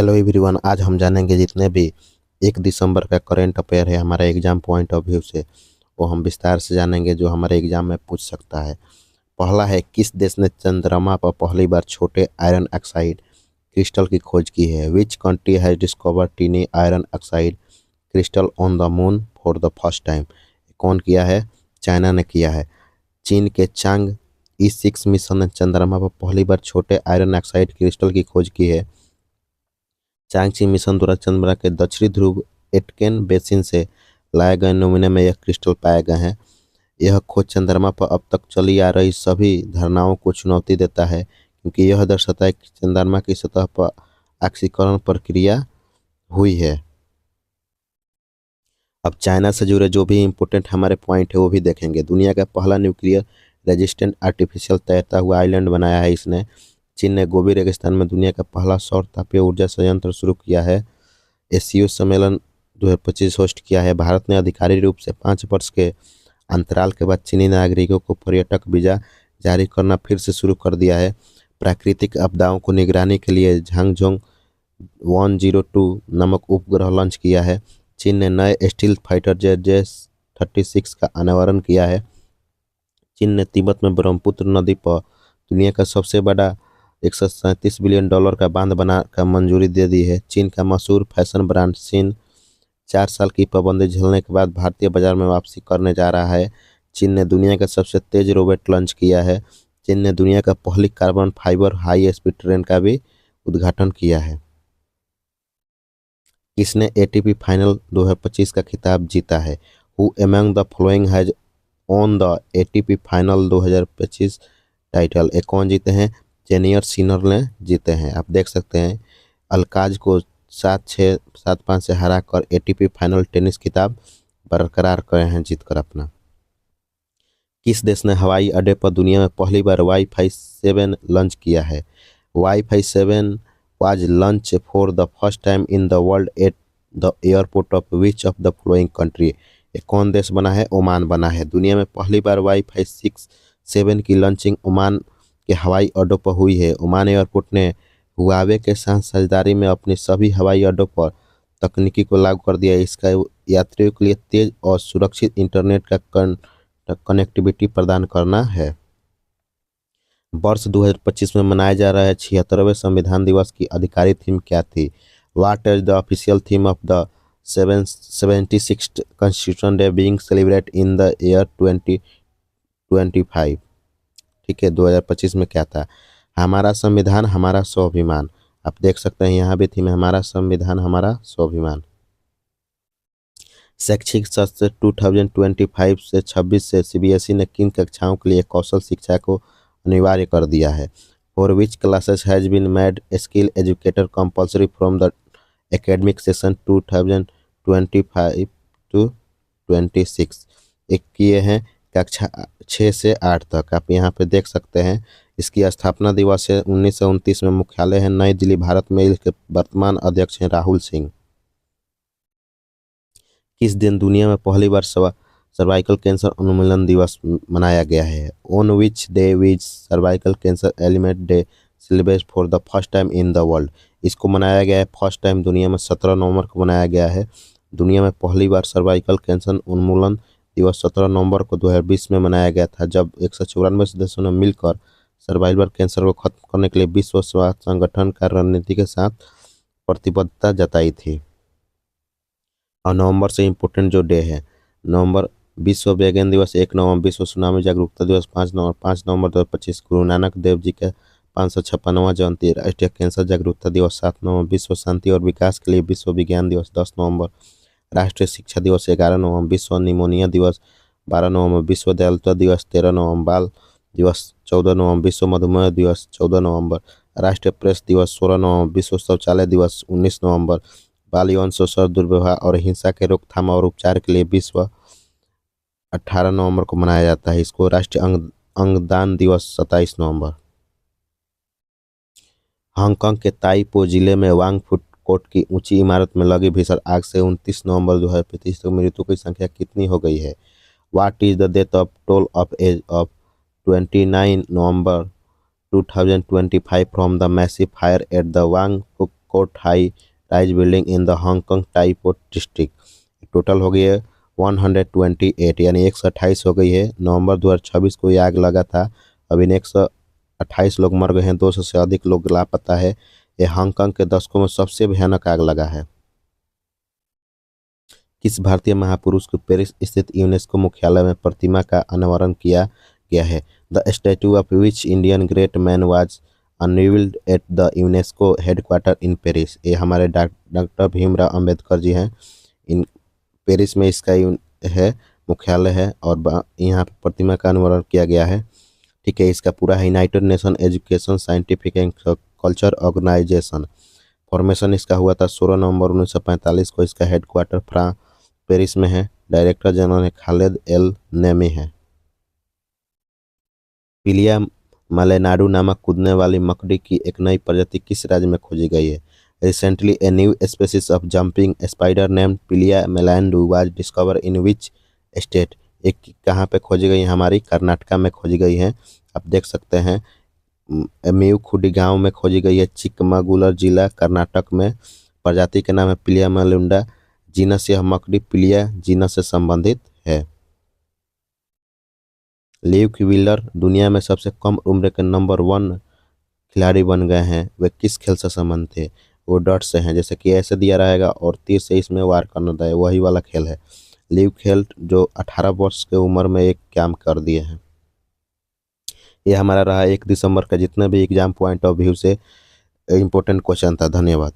Hello everyone, आज हम जानेंगे जितने भी 1 दिसंबर का करंट अफेयर है हमारे एग्जाम पॉइंट ऑफ व्यू से, वो हम विस्तार से जानेंगे जो हमारे एग्जाम में पूछ सकता है। पहला है, किस देश ने चंद्रमा पर पहली बार छोटे आयरन ऑक्साइड क्रिस्टल की खोज की है? Which country has discovered tiny iron oxide crystal on the moon for the first time? कौन किया है? चाइना ने किया है। चीन के चांग E6 मिशन ने चंद्रमा पर पहली बार छोटे आयरन ऑक्साइड क्रिस्टल की खोज की है। चांगची मिशन द्वारा चंद्रमा के दक्षिणी ध्रुव एटकेन बेसिन से लाए गए नमूने में यह क्रिस्टल पाए गए हैं। यह खोज चंद्रमा पर अब तक चली आ रही सभी धारणाओं को चुनौती देता है, क्योंकि यह दर्शाता है कि चंद्रमा की सतह पर ऑक्सीकरण प्रक्रिया हुई है। अब चाइना से जुड़े जो भी इम्पोर्टेंट हमारे पॉइंट है वो भी देखेंगे। दुनिया का पहला न्यूक्लियर रेजिस्टेंट आर्टिफिशियल तैरता हुआ आइलैंड बनाया है इसने। चीन ने गोबी रेगिस्तान में दुनिया का पहला सौर तापीय ऊर्जा संयंत्र शुरू किया है। एससीओ सम्मेलन 2025 होस्ट किया है। भारत ने आधिकारिक रूप से 5 वर्ष के अंतराल के बाद चीनी नागरिकों को पर्यटक वीज़ा जारी करना फिर से शुरू कर दिया है। प्राकृतिक आपदाओं को निगरानी के लिए झांगझोंग 102 नामक उपग्रह लॉन्च किया है। चीन ने नए स्टील फाइटर जेट J-36 का अनावरण किया है। चीन ने तिब्बत में ब्रह्मपुत्र नदी पर दुनिया का सबसे बड़ा $137 बिलियन का बांध बना का मंजूरी दे दी है। चीन का मशहूर फैशन ब्रांड सिन 4 साल की पाबंदी झेलने के बाद भारतीय बाजार में वापसी करने जा रहा है। चीन ने दुनिया का सबसे तेज रोबोट लॉन्च किया है। चीन ने दुनिया का पहली carbon fibre high speed train का भी उद्घाटन किया है। किसने ATP फाइनल 2025 का खिताब जीता है? Who among the following has on the ATP final 2025 title? ये कौन जीते हैं? जेनियर सिनर ने जीते हैं। आप देख सकते हैं अलकाज को 7-6, 7-5 से हरा कर ATP फाइनल टेनिस खिताब बरकरार करे हैं जीतकर अपना। किस देश ने हवाई अड्डे पर दुनिया में पहली बार Wi-Fi 7 लॉन्च किया है? Wi-Fi 7 was launched for the first time in the world at the airport of which of the following country? ये कौन देश बना है? ओमान बना है। दुनिया में पहली बार Wi-Fi 6-7 की लॉन्चिंग ओमान के हवाई अड्डों पर हुई है। ओमान एयरपोर्ट ने हुआवे के साथ साझेदारी में अपने सभी हवाई अड्डों पर तकनीकी को लागू कर दिया है। इसका यात्रियों के लिए तेज और सुरक्षित इंटरनेट का कनेक्टिविटी प्रदान करना है। वर्ष 2025 में मनाया जा रहा है 76वें संविधान दिवस की आधिकारिक थीम क्या थी? What is the official theme of the 76th constitution day being celebrate in the year 2025? ठीक है, 2025 में क्या था? हमारा संविधान हमारा स्वाभिमान। आप देख सकते हैं यहाँ भी थीम है हमारा संविधान हमारा स्वाभिमान। शैक्षिक सत्र 2025 से 26 से CBSE ने किन कक्षाओं के लिए कौशल शिक्षा को अनिवार्य कर दिया है? For which classes has been made skill educator compulsory from the academic session 2025 to 26? एक किए हैं कक्षा 6 से 8 तक। आप यहाँ पे देख सकते हैं इसकी स्थापना दिवस है 1929 में। मुख्यालय है नई दिल्ली, भारत में। इसके वर्तमान अध्यक्ष हैं राहुल सिंह। किस दिन दुनिया में पहली बार सर्वाइकल कैंसर उन्मूलन दिवस मनाया गया है? On which day which cervical cancer element day celebrate for the first time in the world? इसको मनाया गया है फर्स्ट टाइम दुनिया में 17 नवंबर को मनाया गया है। दुनिया में पहली बार सर्वाइकल कैंसर उन्मूलन दिवस 17 नवंबर को 2020 में मनाया गया था, जब 194 देशों ने मिलकर सर्वाइकल कैंसर को खत्म करने के लिए विश्व स्वास्थ्य संगठन का रणनीति के साथ प्रतिबद्धता जताई थी। और नवंबर से इम्पोर्टेंट जो डे है, नवंबर विश्व वैज्ञान दिवस 1 नवंबर, विश्व सुनामी जागरूकता दिवस 5 नवंबर 2025, गुरु नानक देव जी का 556वां जयंती, राष्ट्रीय कैंसर जागरूकता दिवस 7 नवंबर, विश्व शांति और विकास के लिए विश्व विज्ञान दिवस 10 नवंबर, राष्ट्रीय शिक्षा दिवस 11 नवंबर, विश्व निमोनिया दिवस 12 नवंबर, विश्व दयालुता दिवस 13 नवंबर, बाल दिवस 14 नवंबर, विश्व मधुमेह दिवस 14 नवंबर, राष्ट्रीय प्रेस दिवस 16 नवंबर, विश्व शौचालय दिवस 19 नवंबर, बाल यौन शोषण, दुर्व्यवहार और हिंसा के रोकथाम और उपचार के लिए विश्व 18 नवंबर को मनाया जाता है। इसको राष्ट्रीय अंगदान दिवस 27 नवंबर। हांगकांग के ताइपो जिले में वांग फूड कोर्ट की ऊंची इमारत में लगी भीषण आग से 29 नवंबर 2025 तक मृत्यु की संख्या कितनी हो गई है? What is the death of toll of as of 29 November 2025 from the massive fire at the Wang Court high rise building in the Hong Kong Tai Po district. Total हो गई है 128 यानी 128 हो गई है। नवंबर 2026 को ये आग लगा था। अभी 128 लोग मर गए हैं, 200 से अधिक लोग लापता है। ये हांगकांग के दशकों में सबसे भयानक आग लगा है। किस भारतीय महापुरुष को पेरिस स्थित यूनेस्को मुख्यालय में प्रतिमा का अनावरण किया गया है? The statue of which Indian great man was unveiled at the UNESCO headquarter in Paris. ये हमारे डॉक्टर भीमराव अंबेडकर जी हैं। इन पेरिस में इसका है मुख्यालय है और यहाँ पर प्रतिमा का अनावरण किया गया है। ठीक है, इसका पूरा है United Nation education scientific and culture organization. Formation इसका हुआ था 16 नवंबर 1945 को। इसका हेडक्वार्टर फ्रांस पेरिस में है। डायरेक्टर जनरल है खालिद एल नेमी है। पिलिया मलेनाडु नामक कूदने वाली मकड़ी की एक नई प्रजाति किस राज्य में खोजी गई है? Recently a new species of jumping spider named Pilia melandu was discover in which state. एक कहाँ पे खोजी गई है? हमारी कर्नाटका में खोजी गई है। आप देख सकते हैं मेयुखुडी गांव में खोजी गई है, चिकमगलूर जिला कर्नाटक में। प्रजाति के नाम है पिलिया मेलुंडा। जीनस यह मकड़ी पिलिया जीनस से संबंधित है। ल्यूक विलर दुनिया में सबसे कम उम्र के नंबर 1 खिलाड़ी बन गए हैं। वे किस खेल से संबंधित थे? वो डॉट से हैं, जैसे कि ऐसे दिया रहेगा और तीर से इसमें वार करना था, वही वाला खेल है। ल्यूक खेल जो 18 वर्ष की उम्र में एक काम कर दिए हैं। ये हमारा रहा 1 दिसंबर का जितना भी एग्जाम पॉइंट ऑफ व्यू से इम्पोर्टेंट क्वेश्चन था। धन्यवाद।